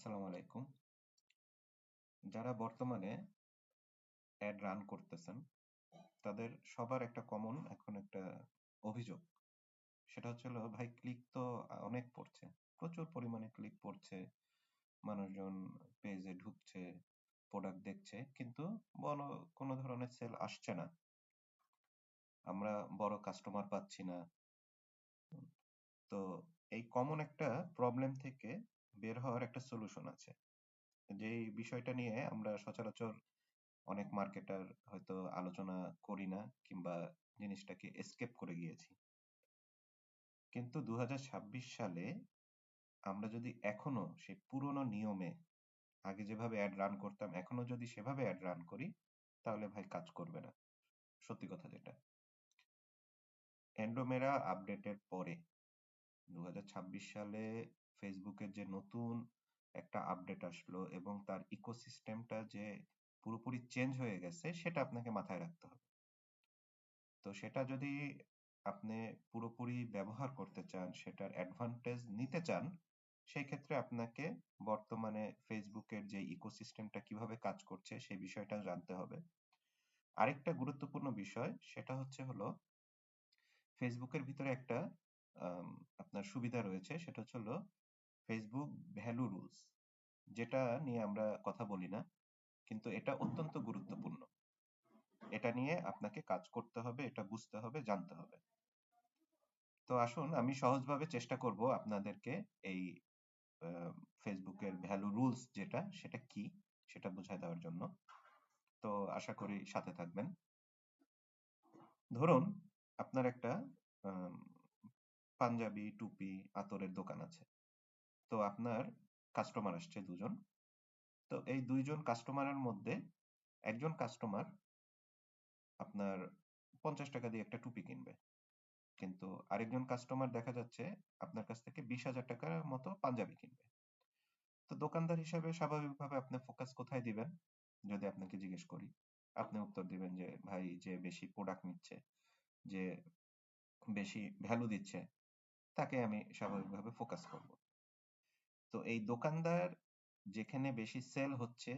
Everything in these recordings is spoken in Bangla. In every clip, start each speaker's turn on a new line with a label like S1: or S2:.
S1: আসসালামু আলাইকুম। যারা বর্তমানে অ্যাড রান করতেছেন, তাদের সবার একটা কমন এখন একটা অভিযোগ। সেটা হচ্ছে হলো ভাই ক্লিক তো অনেক পড়ছে। প্রচুর পরিমাণে ক্লিক পড়ছে। মানুষজন পেজে ঢুকছে, প্রোডাক্ট দেখছে, কিন্তু বড় কোনো ধরনের সেল আসছে না। আমরা বড় কাস্টমার পাচ্ছি না। তো এই কমন একটা প্রবলেম থেকে বের হওয়ার একটা সলিউশন আছে। যেই বিষয়টা নিয়ে আমরা সচরাচর অনেক মার্কেটার হয়তো আলোচনা করি না কিংবা জিনিসটাকে এস্কেপ করে গিয়েছি। কিন্তু 2026 সালে আমরা যদি এখনো সেই পুরোনো নিয়মে আগে যেভাবে অ্যাড রান করতাম এখনো যদি সেভাবে অ্যাড রান করি, তাহলে ভাই কাজ করবে না। সত্যি কথা যেটা। অ্যান্ড্রোমেরা আপডেটের পরে 2026 সালে ফেসবুকের যে নতুন একটা আপডেট আসলো এবং তার ইকোসিস্টেমটা যে পুরোপুরি চেঞ্জ হয়ে গেছে সেটা আপনাকে মাথায় রাখতে হবে। তো সেটা যদি আপনি পুরোপুরি ব্যবহার করতে চান, সেটার অ্যাডভান্টেজ নিতে চান, সেই ক্ষেত্রে আপনাকে বর্তমানে ফেসবুকের যে ইকোসিস্টেমটা কিভাবে কাজ করছে সেই বিষয়টাও জানতে হবে। আরেকটা গুরুত্বপূর্ণ বিষয় সেটা হচ্ছে হলো ফেসবুকের ভিতরে একটা আম, আপনার সুবিধা রয়েছে, সেটা হচ্ছে হলো ফেসবুক ভ্যালু রুলস, যেটা নিয়ে আমরা কথা বলি না, কিন্তু এটা অত্যন্ত গুরুত্বপূর্ণ। এটা নিয়ে আপনাকে কাজ করতে হবে, এটা বুঝতে হবে, জানতে হবে। তো আসুন আমি সহজভাবে চেষ্টা করব আপনাদেরকে এই ফেসবুকের ভ্যালু রুলস যেটা সেটা কি সেটা বুঝায় দেওয়ার জন্য। তো আশা করি সাথে থাকবেন। ধরুন আপনার একটা আম, পাঞ্জাবি টুপি আতরের দোকান আছে। তো আপনার কাস্টমার আসছে দুজন। তো এই দুইজন কাস্টমারের মধ্যে একজন কাস্টমার আপনার 50 টাকা দিয়ে একটা টুপি কিনবে, কিন্তু আরেকজন কাস্টমার দেখা যাচ্ছে আপনার কাছ থেকে 20,000 টাকার মতো পাঞ্জাবি কিনবে। তো দোকানদার হিসেবে স্বাভাবিকভাবে আপনি ফোকাস কোথায় দিবেন? যদি আপনাকে জিজ্ঞেস করি, আপনি উত্তর দিবেন যে ভাই যে বেশি প্রোডাক্ট নিচ্ছে, যে বেশি ভ্যালু দিচ্ছে, তাকে আমি স্বাভাবিকভাবে ফোকাস করব। তো এই দোকানদার যেখানে বেশি সেল হচ্ছে,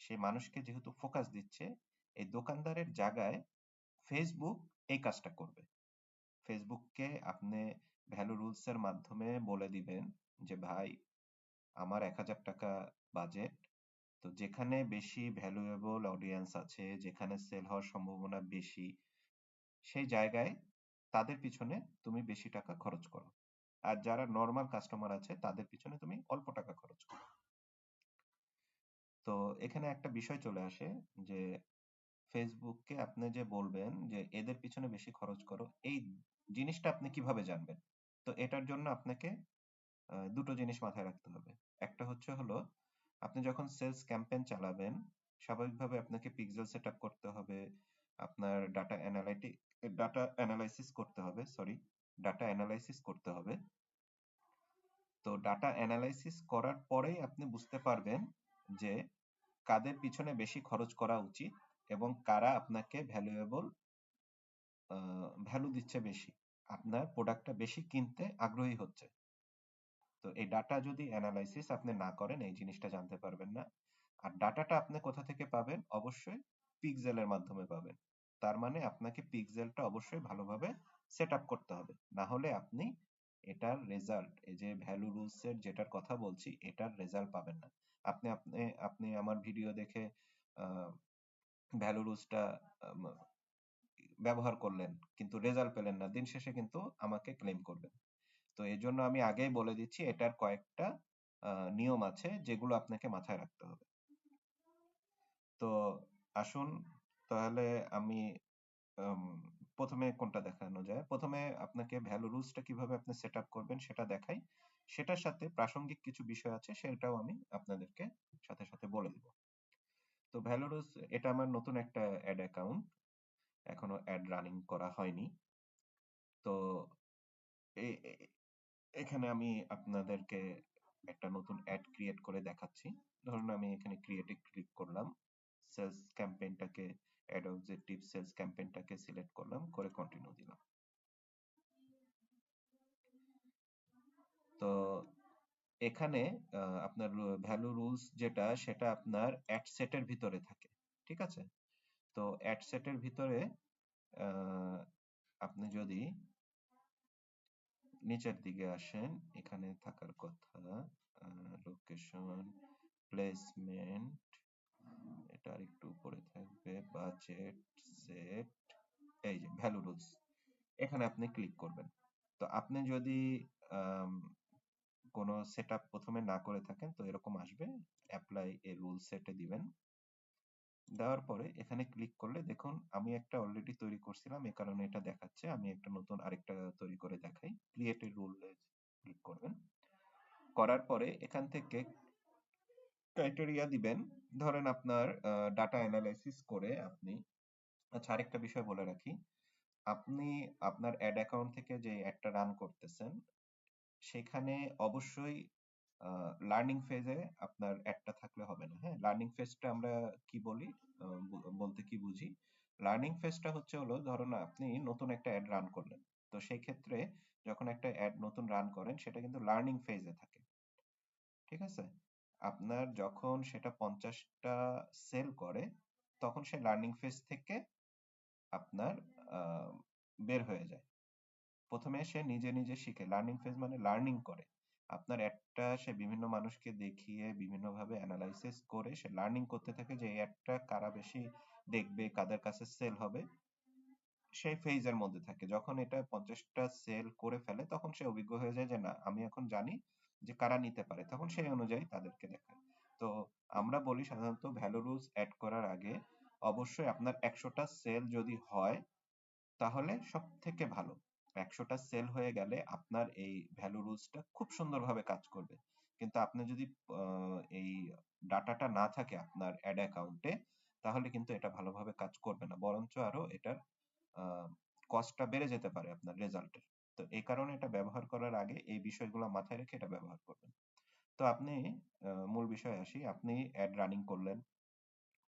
S1: সে মানুষকে যেহেতু ফোকাস দিচ্ছে, এই দোকানদারের জায়গায় ফেসবুক এই কাজটা করবে। ফেসবুককে আপনি ভ্যালু রুলস এর মাধ্যমে বলে দিবেন যে ভাই আমার 1,000 টাকা বাজেট। তো যেখানে বেশি ভ্যালুয়েবল অডিয়েন্স আছে, যেখানে সেল হওয়ার সম্ভাবনা বেশি, সেই জায়গায় তাদের পিছনে তুমি বেশি টাকা খরচ করো। আর যারা নর্মাল কাস্টমার আছে তাদের পিছনে তুমি অল্প টাকা খরচ করো। তো এখানে একটা বিষয় চলে আসে যে ফেসবুককে আপনি যে বলবেন যে এদের পিছনে বেশি খরচ করো, এই জিনিসটা আপনি কিভাবে জানবেন? তো এটার জন্য আপনাকে দুটো জিনিস মাথায় রাখতে হবে। একটা হচ্ছে হলো আপনি যখন সেলস ক্যাম্পেইন চালাবেন, স্বাভাবিকভাবে আপনাকে পিক্সেল সেটআপ করতে হবে, আপনার ডাটা অ্যানালাইসিস করতে হবে, ডাটা অ্যানালাইসিস করতে হবে। তো ডাটা অ্যানালাইসিস করার পরেই আপনি বুঝতে পারবেন যে কাদের পিছনে বেশি খরচ করা উচিত এবং কারা আপনাকে ভ্যালু দিচ্ছে বেশি, আপনার প্রোডাক্টটা বেশি কিনতে আগ্রহী হচ্ছে। তো এই ডাটা যদি অ্যানালাইসিস আপনি না করেন এই জিনিসটা জানতে পারবেন না। আর ডাটাটা আপনি কোথা থেকে পাবেন? অবশ্যই পিক্সেলের মাধ্যমে পাবেন। তার মানে আপনাকে পিক্সেলটা অবশ্যই ভালোভাবে সেট আপ করতে হবে, না হলে আপনি এটার রেজাল্ট, এই যে ভ্যালু রুলস এর যেটার কথা বলছি এটার রেজাল্ট পাবেন না। আপনি আপনি আপনি আমার ভিডিও দেখে ভ্যালু রুলসটা ব্যবহার করলেন কিন্তু রেজাল্ট পেলেন না, দিন শেষে কিন্তু আমাকে ক্লেম করবেন। তো এই জন্য আমি আগেই বলে দিচ্ছি এটার কয়েকটা নিয়ম আছে যেগুলো আপনাকে মাথায় রাখতে হবে। তো আসুন তাহলে আমি আম, প্রথমে কোনটা দেখানো যায়, প্রথমে আপনাকে ভ্যালু রুলসটা কিভাবে আপনি সেট আপ করবেন সেটা দেখাই। সেটার সাথে প্রাসঙ্গিক কিছু বিষয় আছে সেটাও আমি আপনাদেরকে সাথে সাথে বলে দেব। তো ভ্যালু রুলস, এটা আমার নতুন একটা অ্যাড অ্যাকাউন্ট, এখনো অ্যাড রানিং করা হয়নি। তো এ- এ- এখানে আমি আপনাদেরকে একটা নতুন অ্যাড ক্রিয়েট করে দেখাচ্ছি। ধরুন আমি এখানে ক্রিয়েটে ক্লিক করলাম, সেলস ক্যাম্পেইনটাকে, অ্যাড অবজেক্টিভ সেলস ক্যাম্পেইনটাকে সিলেক্ট করলাম, করে কন্টিনিউ দিলাম। তো এখানে আপনার ভ্যালু রুলস যেটা সেটা আপনার অ্যাড সেটের ভিতরে থাকে। ঠিক আছে? তো অ্যাড সেটের ভিতরে আহ, আপনি যদি নিচের দিকে আসেন, এখানে থাকার কথা লোকেশন, প্লেসমেন্ট, এটা আর একটু উপরে থাকবে, বাজেট, সেট, এই যে ভ্যালু রুলস, এখানে আপনি ক্লিক করবেন। তো আপনি যদি আম, কোনো সেটআপ প্রথমে না করে থাকেন তো এরকম আসবে, অ্যাপ্লাই এ রুল সেটে দিবেন। দেওয়ার পরে এখানে ক্লিক করলে দেখুন আমি একটা অলরেডি তৈরি করছিলাম, এই কারণে এটা দেখাচ্ছে। আমি একটা নতুন আরেকটা তৈরি করে দেখাই। ক্রিয়েট এ রুল ক্লিক করবেন। করার পরে এখান থেকে ক্রাইটেরিয়া দিবেন। ধরেন আপনার ডাটা অ্যানালাইসিস করে আপনি, আচ্ছা আরেকটা বিষয় বলে রাখি, আপনি আপনার অ্যাড অ্যাকাউন্ট থেকে যে অ্যাডটা রান করতেছেন সেখানে অবশ্যই লার্নিং ফেজে আপনার অ্যাডটা থাকলে হবে না। হ্যাঁ, লার্নিং ফেজটা আমরা কি বলি, বলতে কি বুঝি? লার্নিং ফেজটা হচ্ছে হলো, ধরুন আপনি নতুন একটা অ্যাড রান করলেন, তো সেই ক্ষেত্রে যখন একটা অ্যাড নতুন রান করেন সেটা কিন্তু লার্নিং ফেজে থাকে। ঠিক আছে? আপনার যখন সেটা 50টা সেল করে তখন সে লার্নিং ফেজ থেকে আপনার আহ, বের হয়ে যায়। প্রথমে সে নিজে নিজে শিখে, লার্নিং ফেজ মানে লার্নিং করে। আপনার একটা সে বিভিন্ন মানুষকে দেখিয়ে বিভিন্ন ভাবে অ্যানালাইসিস করে সে লার্নিং করতে থাকে যে এই একটা কারা বেশি দেখবে, কাদের কাছে সেল হবে, সেই ফেজের মধ্যে থাকে। যখন এটা 50টা সেল করে ফেলে তখন সে অভিজ্ঞ হয়ে যায় যে না আমি এখন জানি যে কারা নিতে পারে, তখন সেই অনুযায়ী তাদেরকে দেখায়। তো আমরা বলি সাধারণত ভ্যালু রুলস অ্যাড করার আগে অবশ্যই আপনার 100টা সেল যদি হয় তাহলে সব থেকে ভালো। 100টা সেল হয়ে গেলে আপনার এই ভ্যালু রুলসটা খুব সুন্দরভাবে কাজ করবে। কিন্তু আপনি যদি এই ডাটাটা না থাকে আপনার অ্যাড অ্যাকাউন্টে তাহলে কিন্তু এটা ভালোভাবে কাজ করবে না, বরঞ্চ আরো এটার কস্টটা বেড়ে যেতে পারে আপনার রেজাল্টের। তো এই কারণে এটা ব্যবহার করার আগে এই বিষয়গুলো মাথায় রেখে এটা ব্যবহার করবেন। তো আপনি মূল বিষয়ে আসি, আপনি অ্যাড রানিং করলেন,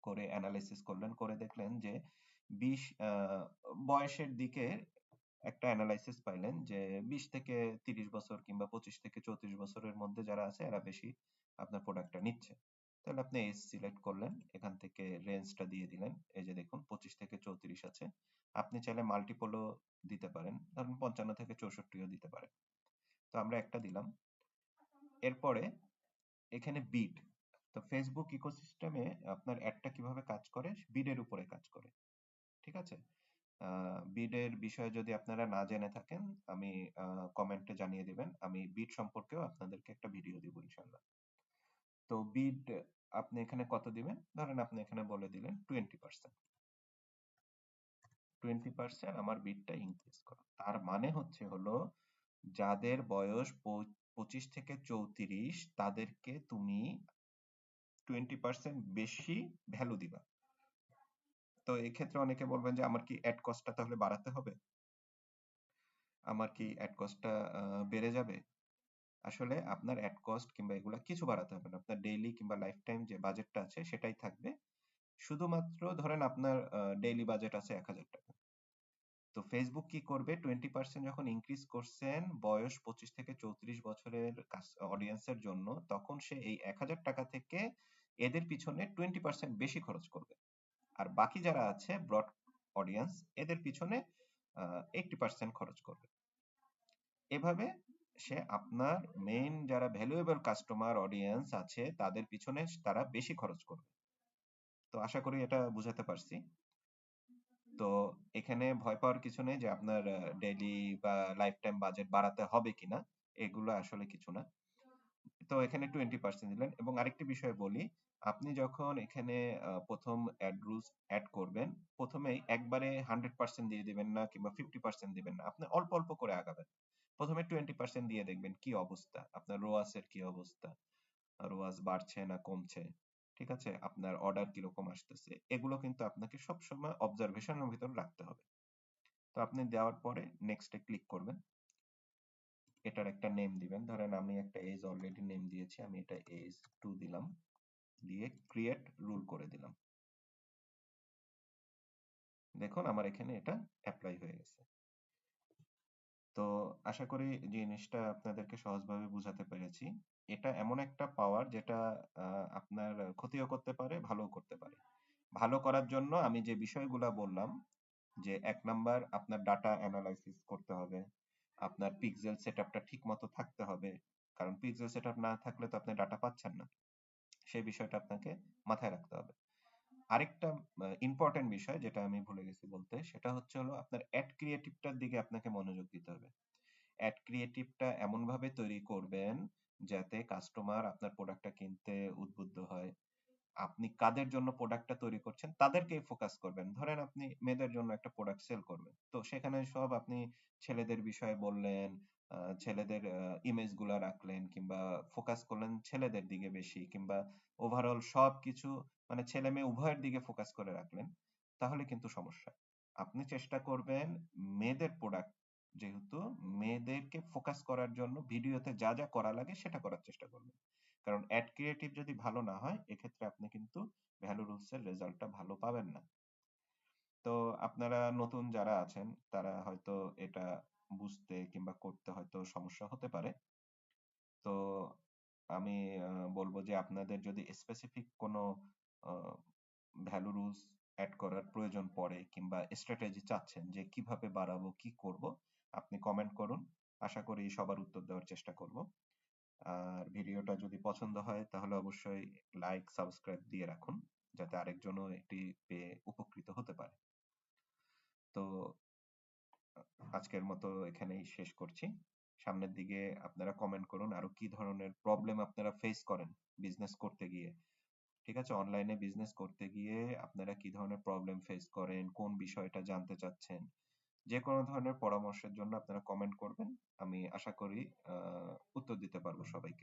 S1: করে অ্যানালাইসিস করলেন, করে দেখলেন যে 20 বয়সের দিকে একটা অ্যানালাইসিস পাইলেন যে 20 থেকে 30 বছর কিংবা 25 থেকে 34 বছরের মধ্যে যারা আছে এরা বেশি আপনার প্রোডাক্টটা নিচ্ছে। তাহলে আপনি এজ সিলেক্ট করলেন, এখান থেকে রেঞ্জটা দিয়ে দিলেন। এই যে দেখুন 25 থেকে 34 আছে। আপনি চাইলে মাল্টিপলও দিতে পারেন, ধরুন 55 থেকে 64ও দিতে পারেন। তো আমরা একটা দিলাম। এরপরে এখানে বিড, তো ফেসবুক ইকোসিস্টেমে আপনার অ্যাডটা কিভাবে কাজ করে, বিডের উপরে কাজ করে। ঠিক আছে? বিডের বিষয়ে যদি আপনারা না জেনে থাকেন আমি কমেন্টে জানিয়ে দিবেন, আমি বিড সম্পর্কেও আপনাদেরকে একটা ভিডিও দিব ইনশাল্লাহ। তো বিড আপনি এখানে কত দিবেন, ধরেন আপনি এখানে বলে দিলেন 20%। 20% আমার বিডটা ইনক্রিজ করো, তার মানে হচ্ছে হলো যাদের বয়স 25 থেকে 34 তাদেরকে তুমি 20% বেশি ভ্যালু দিবা। তো এক্ষেত্রে অনেকে বলবেন যে আমার কি অ্যাড কস্টটা তাহলে বাড়াতে হবে, আমার কি অ্যাড কস্টটা বেড়ে যাবে? আসলে আপনার অ্যাড কস্ট কিংবা এগুলা কিছু বাড়াতে হবে না, আপনার ডেইলি কিংবা লাইফ টাইম যে বাজেটটা আছে সেটাই থাকবে। শুধুমাত্র ধরেন আপনার ডেইলি বাজেট আছে 1000 টাকা। তো ফেসবুক কি করবে, 20% যখন ইনক্রিজ করছেন বয়স 25 থেকে 34 বছরের অডিয়েন্সের জন্য, তখন সে এই 1000 টাকা থেকে এদের পিছনে 20% বেশি খরচ করবে। আর বাকি যারা আছে ব্রড অডিয়েন্স, এদের পিছনে 80% খরচ করবে। এভাবে সে আপনার মেইন যারা ভ্যালুয়েবল কাস্টমার অডিয়েন্স আছে তাদের পিছনে তারা বেশি খরচ করবে। তো আশা করি এটা বুঝাতে পারছি। তো এখানে ভয় পাওয়ার কিছু নেই যে আপনার ডেইলি বা লাইফ টাইম বাজেট বাড়াতে হবে কিনা, এগুলো আসলে কিছু না। তো এখানে 20% দিলেন। এবং আরেকটি বিষয় বলি, আপনি যখন এখানে প্রথম অ্যাড রুলস অ্যাড করবেন, প্রথমেই একবারে 100% দিয়ে দিবেন না কিংবা 50% দিবেন না, আপনি অল্প অল্প করে আগাবেন। প্রথমে 20% দিয়ে দেখবেন কি অবস্থা, আপনার রোয়াস এর কি অবস্থা, রোয়াস বাড়ছে না কমছে, ঠিক আছে, আপনার অর্ডার কিরকম আসতেছে, এগুলো কিন্তু আপনাকে সবসময় অবজারভেশনের ভিতর রাখতে হবে। তো আপনি দেওয়ার পরে নেক্সট এ ক্লিক করবেন, এটার একটা নেম দিবেন, ধরেন আমি একটা এজ অলরেডি নেম দিয়েছি, আমি এটা এজ 2 দিলাম, দিয়ে ক্রিয়েট রুল করে দিলাম। দেখুন আমার এখানে এটা অ্যাপ্লাই হয়ে গেছে। তো আশা করি জিনিসটা আপনাদেরকে সহজভাবে বুঝাতে পেরেছি। এটা এমন একটা পাওয়ার যেটা আপনার ক্ষতিও করতে পারে, ভালোও করতে পারে। ভালো করার জন্য আমি যে বিষয়গুলা বললাম যে ১ নাম্বার আপনার ডাটা এনালাইসিস করতে হবে। আপনার পিক্সেল সেটআপটা ঠিকমতো থাকতে হবে। কারণ পিক্সেল সেটআপ না থাকলে তো আপনি ডাটা পাচ্ছেন না। সেই বিষয়টা আপনাকে মাথায় রাখতে হবে। আরেকটা ইম্পোর্টেন্ট বিষয় যেটা আমি ভুলে গেছি বলতে, সেটা হচ্ছে হলো আপনার অ্যাড ক্রিয়েটিভটার দিকে আপনাকে মনোযোগ দিতে হবে। অ্যাড ক্রিয়েটিভটা এমনভাবে তৈরি করবেন যাতে কাস্টমার আপনার প্রোডাক্টটা কিনতে উদ্বুদ্ধ হয়। আপনি কাদের জন্য প্রোডাক্টটা তৈরি করছেন তাদেরকেই ফোকাস করবেন। ধরেন আপনি মেয়েদের জন্য একটা প্রোডাক্ট সেল করবেন। তো সেখানে সব আপনি ছেলেদের বিষয়ে বললেন, ছেলেদের ইমেজ গুলা রাখলেন কিংবা ফোকাস করলেন ছেলেদের দিকে বেশি কিংবা ওভারঅল সবকিছু মানে ছেলে মেয়ে উভয়ের দিকে ফোকাস করে রাখলেন, তাহলে কিন্তু সমস্যা। আপনি চেষ্টা করবেন মেয়েদের প্রোডাক্ট যেহেতু মেয়েদেরকে ফোকাস করার জন্য ভিডিওতে যা, যা করা লাগে সেটা করার চেষ্টা করবেন। কারণ অ্যাড ক্রিয়েটিভ যদি ভালো না হয় এক্ষেত্রে আপনি কিন্তু ভ্যালু রুলস এর রেজাল্টটা ভালো পাবেন না। তো আপনারা নতুন যারা আছেন তারা হয়তো এটা বুঝতে কিংবা করতে হয়তো সমস্যা হতে পারে। তো আমি বলব যে আপনাদের যদি স্পেসিফিক কোনো আ ভ্যালু রুলস এড করার প্রয়োজন পড়ে কিংবা স্ট্র্যাটেজি চাচ্ছেন যে কিভাবে বাড়াবো, কি করব, আপনি কমেন্ট করুন। আশা করি সবার উত্তর দেওয়ার চেষ্টা করব। আর ভিডিওটা যদি পছন্দ হয় তাহলে অবশ্যই লাইক, সাবস্ক্রাইব দিয়ে রাখুন যাতে আরেকজনও এটি পেয়ে উপকৃত হতে পারে। তো আজকের মতো এখানেই শেষ করছি। সামনের দিকে আপনারা কমেন্ট করুন আরো কি ধরনের প্রবলেম আপনারা ফেস করেন বিজনেস করতে গিয়ে। ঠিক আছে? অনলাইনে বিজনেস করতে গিয়ে আপনারা কি ধরনের প্রবলেম ফেস করেন, কোন বিষয়টা জানতে চাচ্ছেন। যেকোনো ধরনের পরামর্শের জন্য আপনারা কমেন্ট করবেন। আমি আশা করি উত্তর দিতে পারবো সবাইকে।